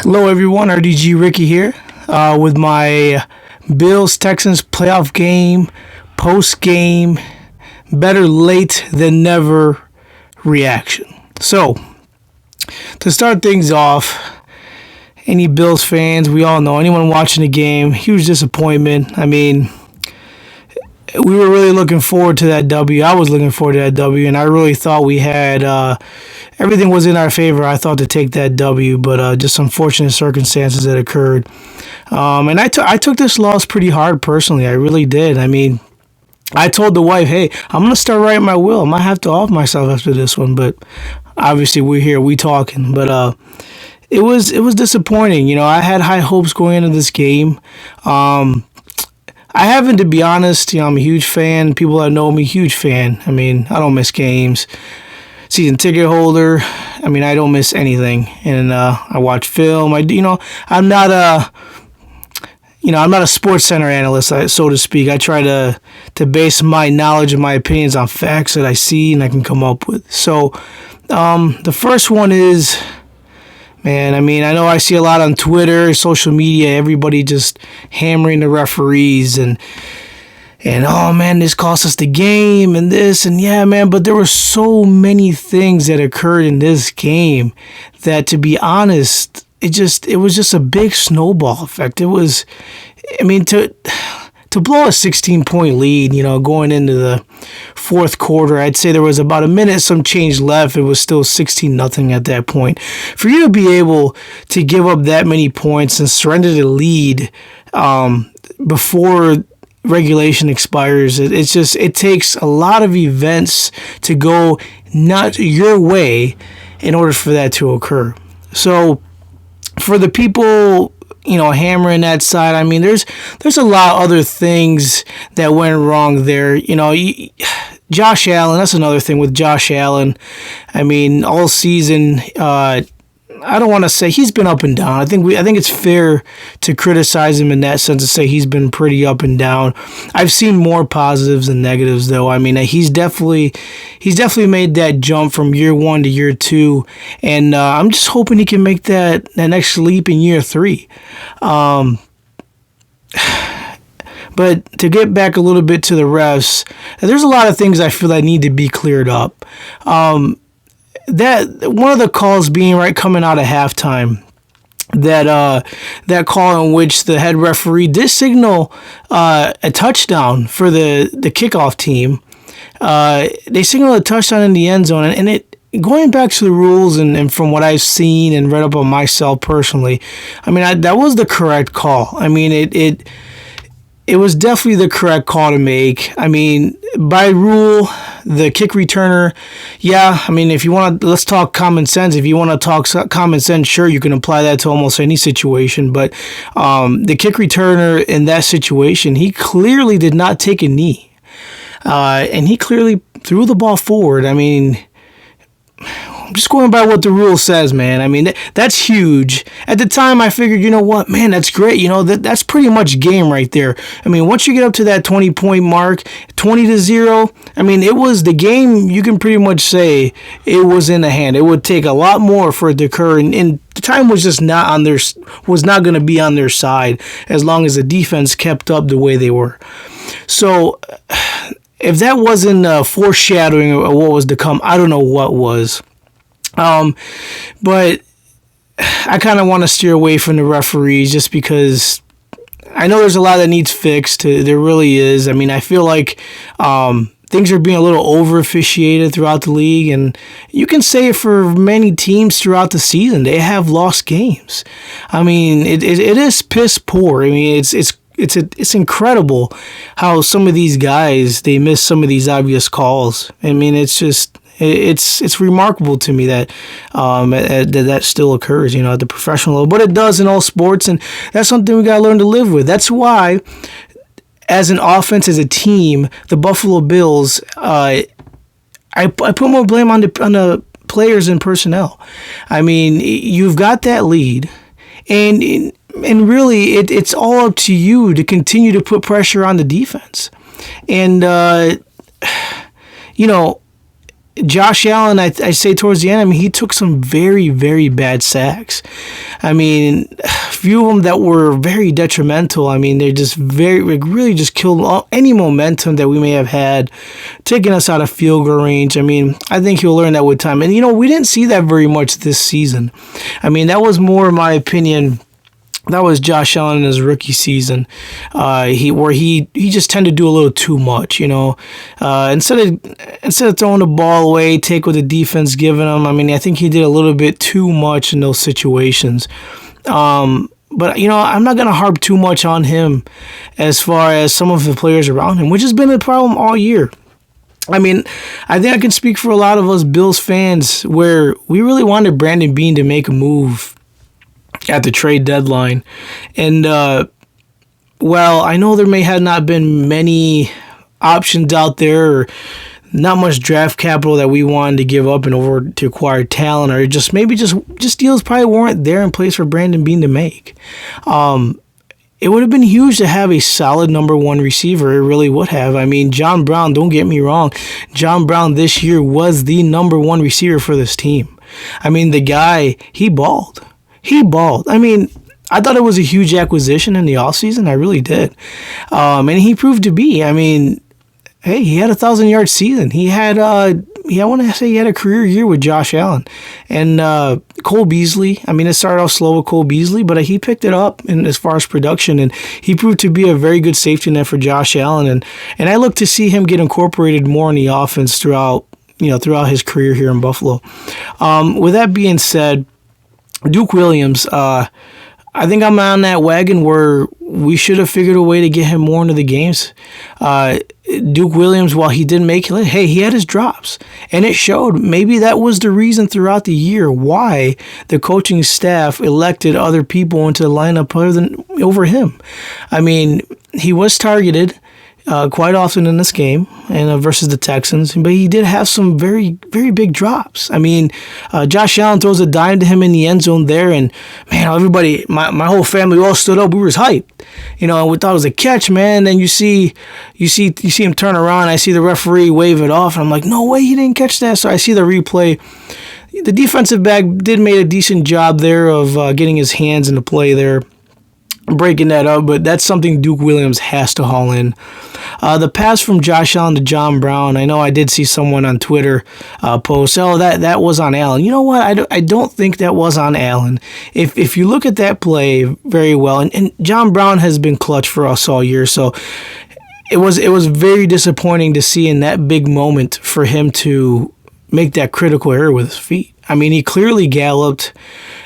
Hello, everyone. RDG Ricky here with my Bills Texans playoff game, post game, better late than never reaction. So, to start things off, any Bills fans, we all know, anyone watching the game, huge disappointment. I mean, we were really looking forward to that W. I was looking forward to that W, and I really thought we had everything was in our favor. I thought to take that W, but just unfortunate circumstances that occurred. And I took this loss pretty hard personally. I really did. I mean, I told the wife, hey, I'm going to start writing my will. I might have to off myself after this one, but obviously we're here, we talking. But it was disappointing. You know, I had high hopes going into this game. I haven't, to be honest. You know, I'm a huge fan. People that know me, huge fan. I mean, I don't miss games. Season ticket holder. I mean, I don't miss anything. And I watch film. I'm not a Sports Center analyst, so to speak. I try to base my knowledge and my opinions on facts that I see and I can come up with. So, the first one is, man, I mean, I know I see a lot on Twitter, social media, everybody just hammering the referees and oh man, this cost us the game and this and yeah, man, but there were so many things that occurred in this game that, to be honest, it was just a big snowball effect. It was, I mean, to blow a 16-point lead, you know, going into the fourth quarter, I'd say there was about a minute, some change left. It was still 16-0 at that point. For you to be able to give up that many points and surrender the lead before regulation expires, it takes a lot of events to go not your way in order for that to occur. So for the people, you know, hammering that side, I mean, there's a lot of other things that went wrong there. You know, Josh Allen, that's another thing with Josh Allen. I mean, all season, I don't want to say he's been up and down. I think it's fair to criticize him in that sense, to say he's been pretty up and down. I've seen more positives than negatives, though. I mean, he's definitely made that jump from year one to year two, and I'm just hoping he can make that next leap in year three. But to get back a little bit to the refs, there's a lot of things I feel that need to be cleared up. That one of the calls being right coming out of halftime, that call in which the head referee did signal a touchdown for the kickoff team. They signaled a touchdown in the end zone, and it, going back to the rules and from what I've seen and read up on myself personally, I mean, that was the correct call. I mean, it was definitely the correct call to make. I mean, by rule, the kick returner, yeah, I mean, if you want to, let's talk common sense. If you want to talk common sense, sure, you can apply that to almost any situation. But the kick returner in that situation, he clearly did not take a knee. And he clearly threw the ball forward. I mean, I'm just going by what the rule says, man. I mean, that's huge. At the time, I figured, you know what, man, that's great. You know, that's pretty much game right there. I mean, once you get up to that 20-point mark, 20-0, I mean, it was the game. You can pretty much say it was in the hand. It would take a lot more for it to occur, and the time was just not going to be on their side as long as the defense kept up the way they were. So, if that wasn't foreshadowing of what was to come, I don't know what was. But I kind of want to steer away from the referees just because I know there's a lot that needs fixed. There really is. I mean, I feel like things are being a little over officiated throughout the league, and you can say it for many teams throughout the season. They have lost games. I mean, it is piss poor. I mean, it's incredible how some of these guys, they miss some of these obvious calls. I mean, it's just it's remarkable to me that that still occurs, you know, at the professional level. But it does in all sports, and that's something we got to learn to live with. That's why, as an offense, as a team, the Buffalo Bills, I put more blame on the players and personnel. I mean, you've got that lead, and really, it's all up to you to continue to put pressure on the defense. And, you know, Josh Allen, I say towards the end, I mean, he took some very, very bad sacks. I mean, a few of them that were very detrimental. I mean, they just really just killed any momentum that we may have had, taking us out of field goal range. I mean, I think he'll learn that with time. And, we didn't see that very much this season. I mean, that was more, in my opinion, that was Josh Allen in his rookie season, he just tended to do a little too much, instead of throwing the ball away, take what the defense given him. I mean, I think he did a little bit too much in those situations. But I'm not gonna harp too much on him as far as some of the players around him, which has been a problem all year. I mean, I think I can speak for a lot of us Bills fans where we really wanted Brandon Beane to make a move at the trade deadline. And, I know there may have not been many options out there or not much draft capital that we wanted to give up in order to acquire talent, or just deals probably weren't there in place for Brandon Beane to make. It would have been huge to have a solid number one receiver. It really would have. I mean, John Brown, don't get me wrong. John Brown this year was the number one receiver for this team. I mean, the guy, he balled. I mean, I thought it was a huge acquisition in the offseason. I really did. And he proved to be. I mean, hey, he had a 1,000-yard season. He had, I want to say he had a career year with Josh Allen. And Cole Beasley, I mean, it started off slow with Cole Beasley, but he picked it up as far as production. And he proved to be a very good safety net for Josh Allen. And I look to see him get incorporated more in the offense throughout his career here in Buffalo. With that being said, Duke Williams, I think I'm on that wagon where we should have figured a way to get him more into the games. Duke Williams, while he didn't make it, hey, he had his drops. And it showed. Maybe that was the reason throughout the year why the coaching staff elected other people into the lineup over him. I mean, he was targeted quite often in this game and versus the Texans, but he did have some very, very big drops. I mean, Josh Allen throws a dime to him in the end zone there, and man, everybody, my whole family, all stood up. We were hyped, and we thought it was a catch, man. Then you see him turn around. I see the referee wave it off, and I'm like, no way, he didn't catch that. So I see the replay. The defensive back did make a decent job there of getting his hands into play there, breaking that up, but that's something Duke Williams has to haul in. The pass from Josh Allen to John Brown, I know I did see someone on Twitter post, that was on Allen. You know what? I don't think that was on Allen. If you look at that play very well, and John Brown has been clutch for us all year, so it was very disappointing to see in that big moment for him to make that critical error with his feet. I mean, he clearly galloped.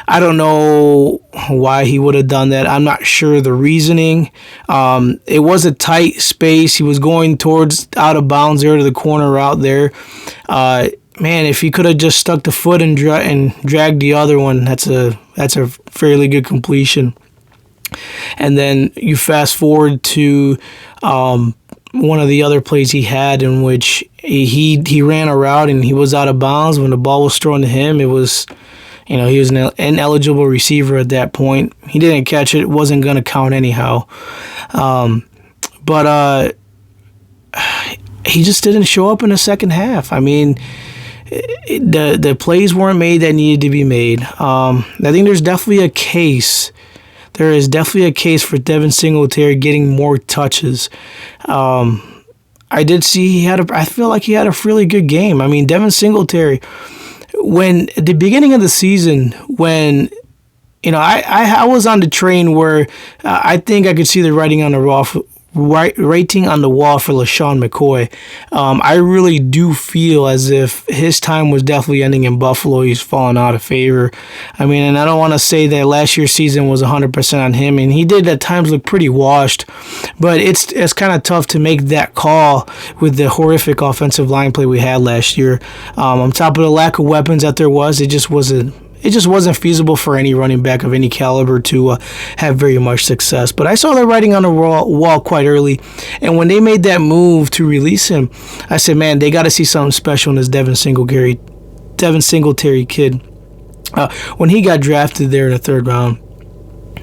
I don't know why he would have done that. I'm not sure the reasoning. It was a tight space. He was going towards out of bounds there to the corner route there. Man, if he could have just stuck the foot and dragged the other one, that's a fairly good completion. And then you fast forward to one of the other plays he had in which he ran a route and he was out of bounds. When the ball was thrown to him, it was, he was an ineligible receiver at that point. He didn't catch it. It wasn't going to count anyhow. But he just didn't show up in the second half. I mean, the plays weren't made that needed to be made. I think there's definitely a case. There is definitely a case for Devin Singletary getting more touches. I did see I feel like he had a really good game. I mean, Devin Singletary, when at the beginning of the season, when I was on the train where I think I could see the writing on the wall for LeSean McCoy. I really do feel as if his time was definitely ending in Buffalo. He's fallen out of favor. I mean, and I don't want to say that last year's season was 100% on him, and he did at times look pretty washed, but it's kind of tough to make that call with the horrific offensive line play we had last year. On top of the lack of weapons that there was, it just wasn't feasible for any running back of any caliber to have very much success. But I saw the writing on the wall quite early, and when they made that move to release him, I said, man, they got to see something special in this Devin Singletary kid. When he got drafted there in the third round,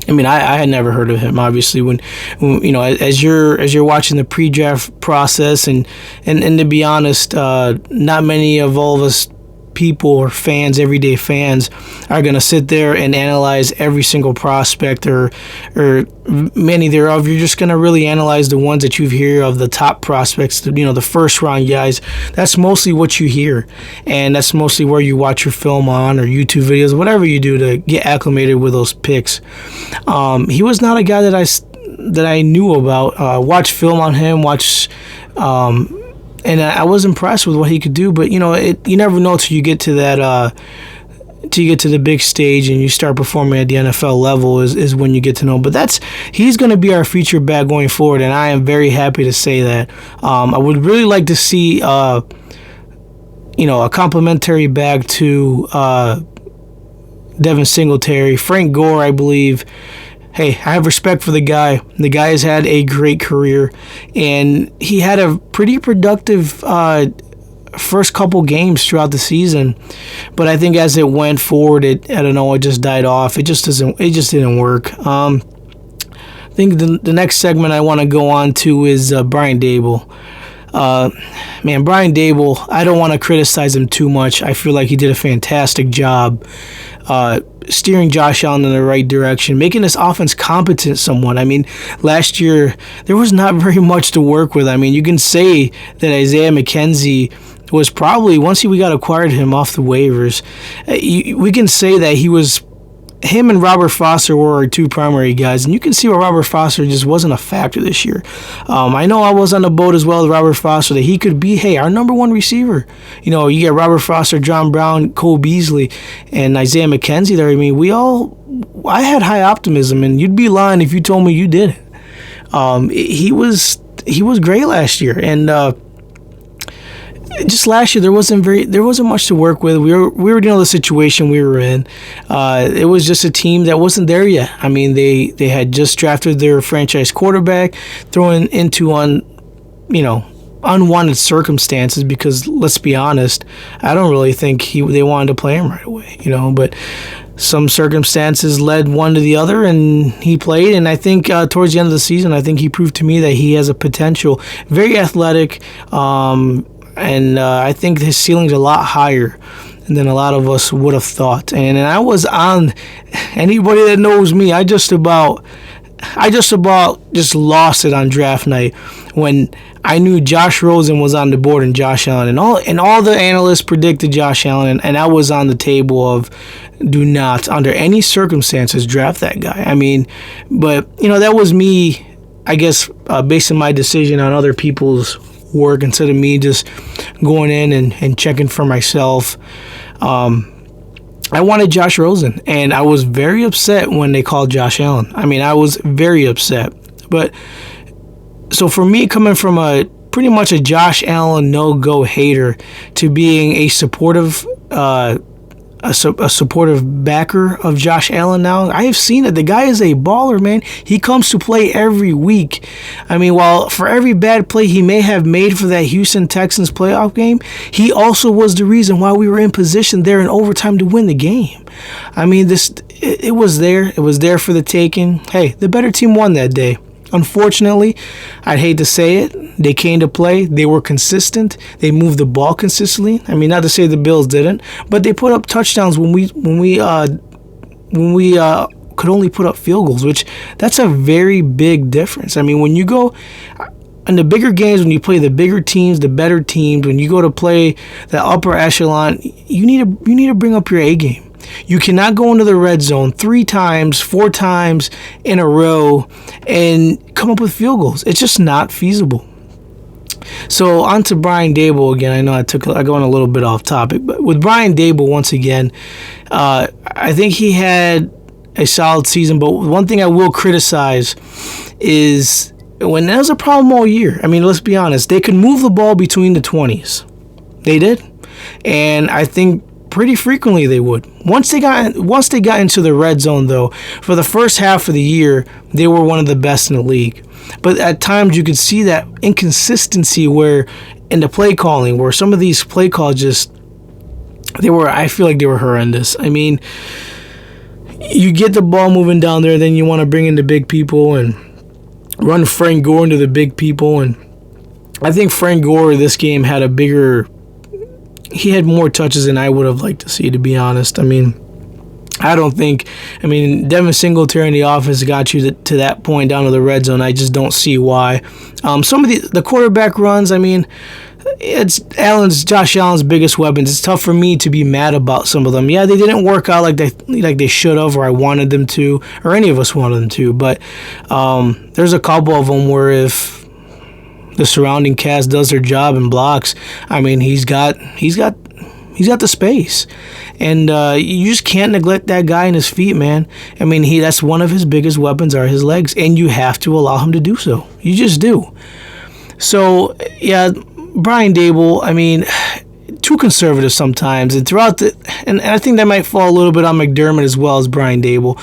I mean, I had never heard of him. Obviously, when as you're watching the pre-draft process, and to be honest, not many of all of us people or fans, everyday fans, are going to sit there and analyze every single prospect or many thereof. You're just going to really analyze the ones that you hear of, the top prospects, the first round guys. That's mostly what you hear, and that's mostly where you watch your film on, or YouTube videos, whatever you do to get acclimated with those picks. He was not a guy that I knew about. Watched film on him, and I was impressed with what he could do, but you never know till you get to that, till you get to the big stage and you start performing at the NFL level is when you get to know. But he's going to be our feature back going forward, and I am very happy to say that. I would really like to see, a complimentary bag to Devin Singletary, Frank Gore, I believe. Hey, I have respect for the guy. The guy has had a great career, and he had a pretty productive first couple games throughout the season. But I think as it went forward, it just died off. It just didn't work. I think the next segment I want to go on to is Brian Daboll. Brian Daboll, I don't want to criticize him too much. I feel like he did a fantastic job steering Josh Allen in the right direction, making this offense competent somewhat. I mean, last year, there was not very much to work with. I mean, you can say that Isaiah McKenzie was probably, once we got acquired him off the waivers, we can say that him and Robert Foster were our two primary guys, and you can see where Robert Foster just wasn't a factor this year. I know I was on the boat as well with Robert Foster, that he could be, our number one receiver. You get Robert Foster, John Brown, Cole Beasley, and Isaiah McKenzie there. I mean, I had high optimism, and you'd be lying if you told me you didn't. He was great last year, and just last year there wasn't much to work with. We already know the situation we were in. It was just a team that wasn't there yet. I mean, they had just drafted their franchise quarterback, thrown into unwanted circumstances, because let's be honest, I don't really think they wanted to play him right away. But some circumstances led one to the other, and he played. And I think towards the end of the season, I think he proved to me that he has a potential. Very athletic. And I think his ceiling's a lot higher than a lot of us would have thought. And I was on, anybody that knows me, I just about lost it on draft night when I knew Josh Rosen was on the board and Josh Allen, and all the analysts predicted Josh Allen, and I was on the table of, do not under any circumstances draft that guy. I mean, but that was me, I guess, basing my decision on other people's work instead of me just going in and checking for myself. I wanted Josh Rosen, and I was very upset when they called Josh Allen. I mean, I was very upset. But so for me, coming from pretty much a Josh Allen no-go hater to being a supportive backer of Josh Allen now, I have seen it. The guy is a baller, man. He comes to play every week. I mean, while for every bad play he may have made for that Houston Texans playoff game, he also was the reason why we were in position there in overtime to win the game. I mean, it was there. It was there for the taking. Hey, the better team won that day. Unfortunately, I'd hate to say it, they came to play. They were consistent. They moved the ball consistently. I mean, not to say the Bills didn't, but they put up touchdowns when we could only put up field goals, which that's a very big difference. I mean, when you go in the bigger games, when you play the bigger teams, the better teams, when you go to play the upper echelon, you need to bring up your A game. You cannot go into the red zone 3 times, 4 times in a row and come up with field goals. It's just not feasible. So on to Brian Daboll again. I know I go on a little bit off topic, but with Brian Daboll once again, I think he had a solid season. But one thing I will criticize is when there was a problem all year. I mean, let's be honest. They could move the ball between the 20s. They did, and I think pretty frequently they would. Once they got into the red zone, though, for the first half of the year, they were one of the best in the league. But at times you could see that inconsistency where in the play calling, where some of these play calls I feel like they were horrendous. I mean, you get the ball moving down there, then you want to bring in the big people and run Frank Gore into the big people. And I think Frank Gore this game had he had more touches than I would have liked to see, to be honest. I mean, Devin Singletary in the offense got you to that point down to the red zone. I just don't see why. Some of the quarterback runs, I mean, it's Josh Allen's biggest weapons. It's tough for me to be mad about some of them. Yeah, they didn't work out like they should have, or I wanted them to, or any of us wanted them to. But there's a couple of them where if the surrounding cast does their job and blocks, I mean, he's got the space, and you just can't neglect that guy and his feet, man. I mean, that's one of his biggest weapons are his legs, and you have to allow him to do so. You just do. So yeah. Brian Daboll, I mean, too conservative sometimes, and and I think that might fall a little bit on McDermott as well as Brian Daboll.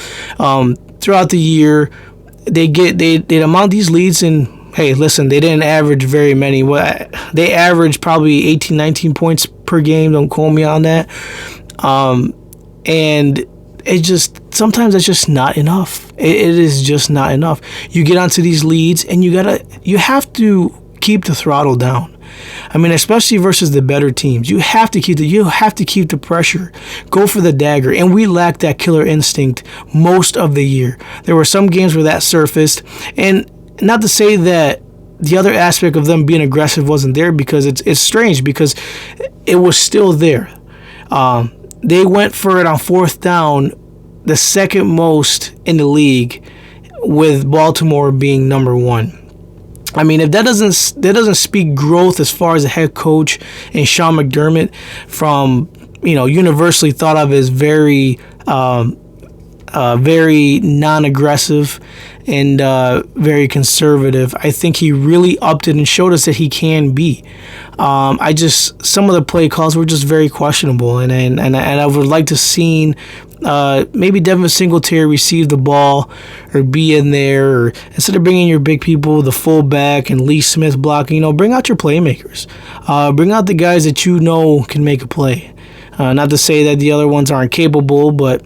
Throughout the year, they amount these leads, and hey, listen, they didn't average very many. They averaged probably 18, 19 points per game. Don't quote me on that. And sometimes that's just not enough. It is just not enough. You get onto these leads, and you have to keep the throttle down. I mean, especially versus the better teams, you have to keep the pressure. Go for the dagger, and we lacked that killer instinct most of the year. There were some games where that surfaced, and not to say that the other aspect of them being aggressive wasn't there, because it's strange because it was still there. They went for it on fourth down, the second most in the league, with Baltimore being number one. I mean, if that doesn't speak growth as far as a head coach and Sean McDermott, from universally thought of as very non-aggressive and very conservative, I think he really upped it and showed us that he can be. Some of the play calls were just very questionable, and I would like to see maybe Devin Singletary receive the ball or be in there, or instead of bringing your big people, the fullback and Lee Smith blocking, bring out your playmakers. Bring out the guys that can make a play. Not to say that the other ones aren't capable, but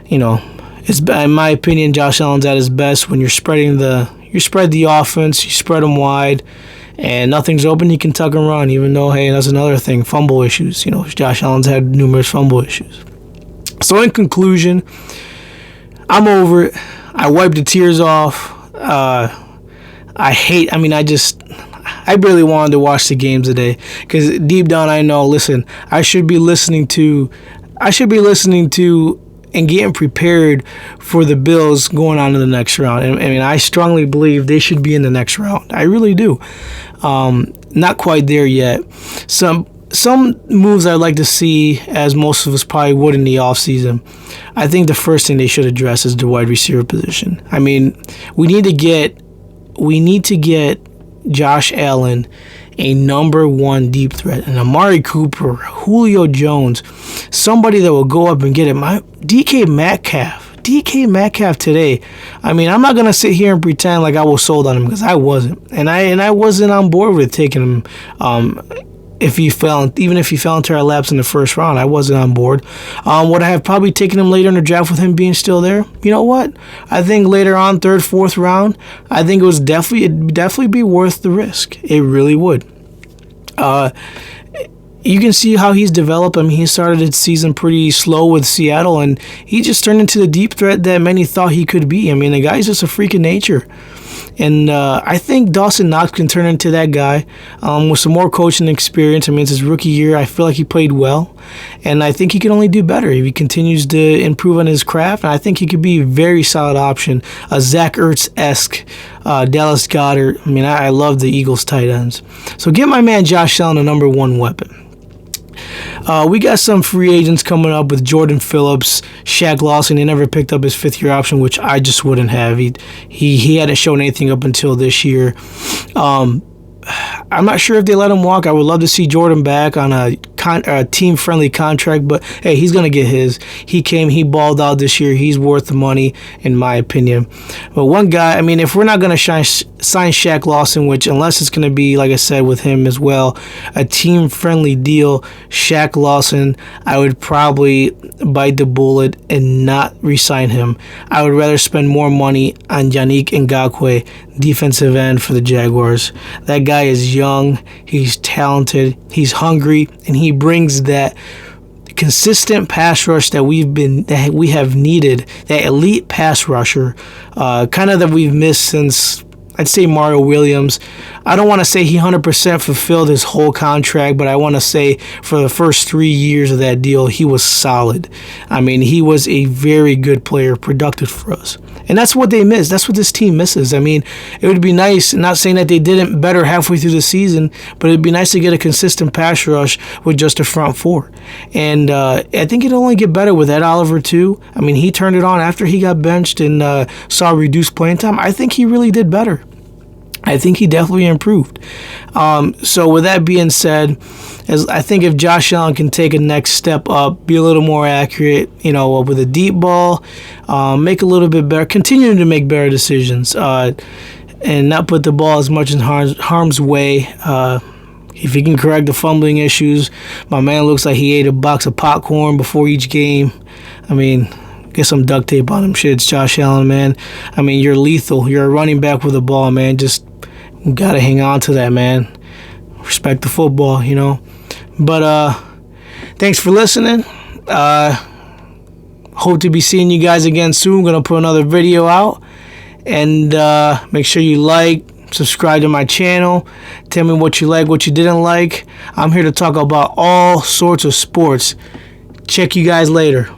it's, in my opinion, Josh Allen's at his best when you spread the offense, you spread them wide, and nothing's open, you can tuck and run, even though, hey, that's another thing, fumble issues. Josh Allen's had numerous fumble issues. So in conclusion, I'm over it. I wiped the tears off. I barely wanted to watch the game today, because deep down I know, listen, I should be listening to and getting prepared for the Bills going on to the next round. I mean, I strongly believe they should be in the next round. I really do. Not quite there yet. Some moves I'd like to see, as most of us probably would in the offseason. I think the first thing they should address is the wide receiver position. I mean, we need to get Josh Allen a number one deep threat, and Amari Cooper, Julio Jones, somebody that will go up and get it. DK Metcalf today. I mean, I'm not gonna sit here and pretend like I was sold on him, because I wasn't, and I wasn't on board with taking him. Even if he fell into our laps in the first round, I wasn't on board. Would I have probably taken him later in the draft with him being still there? You know what? I think later on, third, fourth round, I think it'd definitely be worth the risk. It really would. You can see how he's developed. I mean, he started his season pretty slow with Seattle, and he just turned into the deep threat that many thought he could be. I mean, the guy's just a freak of nature. And I think Dawson Knox can turn into that guy with some more coaching experience. I mean, it's his rookie year. I feel like he played well. And I think he can only do better if he continues to improve on his craft. And I think he could be a very solid option, a Zach Ertz-esque Dallas Goedert. I mean, I love the Eagles tight ends. So get my man Josh Allen a number one weapon. We got some free agents coming up with Jordan Phillips, Shaq Lawson. He never picked up his fifth-year option, which I just wouldn't have. He hadn't shown anything up until this year. I'm not sure if they let him walk. I would love to see Jordan back on a team-friendly contract, but hey, he's going to get his. He balled out this year. He's worth the money, in my opinion. But one guy, I mean, if we're not going to sign Shaq Lawson, which unless it's going to be, like I said, with him as well, a team-friendly deal, Shaq Lawson, I would probably bite the bullet and not re-sign him. I would rather spend more money on Yannick Ngakoue, defensive end for the Jaguars. That guy is young, he's talented, he's hungry, and he brings that consistent pass rush that we have needed, that elite pass rusher, kind of that we've missed since, I'd say, Mario Williams. I don't want to say he 100% fulfilled his whole contract, but I want to say for the first 3 years of that deal, he was solid. I mean, he was a very good player, productive for us. And that's what they miss. That's what this team misses. I mean, it would be nice, not saying that they didn't better halfway through the season, but it'd be nice to get a consistent pass rush with just a front four. And I think it'll only get better with Ed Oliver, too. I mean, he turned it on after he got benched and saw reduced playing time. I think he really did better. I think he definitely improved. So with that being said, I think if Josh Allen can take a next step up, be a little more accurate, with a deep ball, make a little bit better, continue to make better decisions, and not put the ball as much in harm's way. If he can correct the fumbling issues, my man looks like he ate a box of popcorn before each game. I mean, get some duct tape on him. Shit, it's Josh Allen, man. I mean, you're lethal. You're a running back with a ball, man. Just gotta hang on to that, man. Respect the football, But thanks for listening. Hope to be seeing you guys again soon. Gonna put another video out. And make sure you subscribe to my channel. Tell me what you like, what you didn't like. I'm here to talk about all sorts of sports. Check you guys later.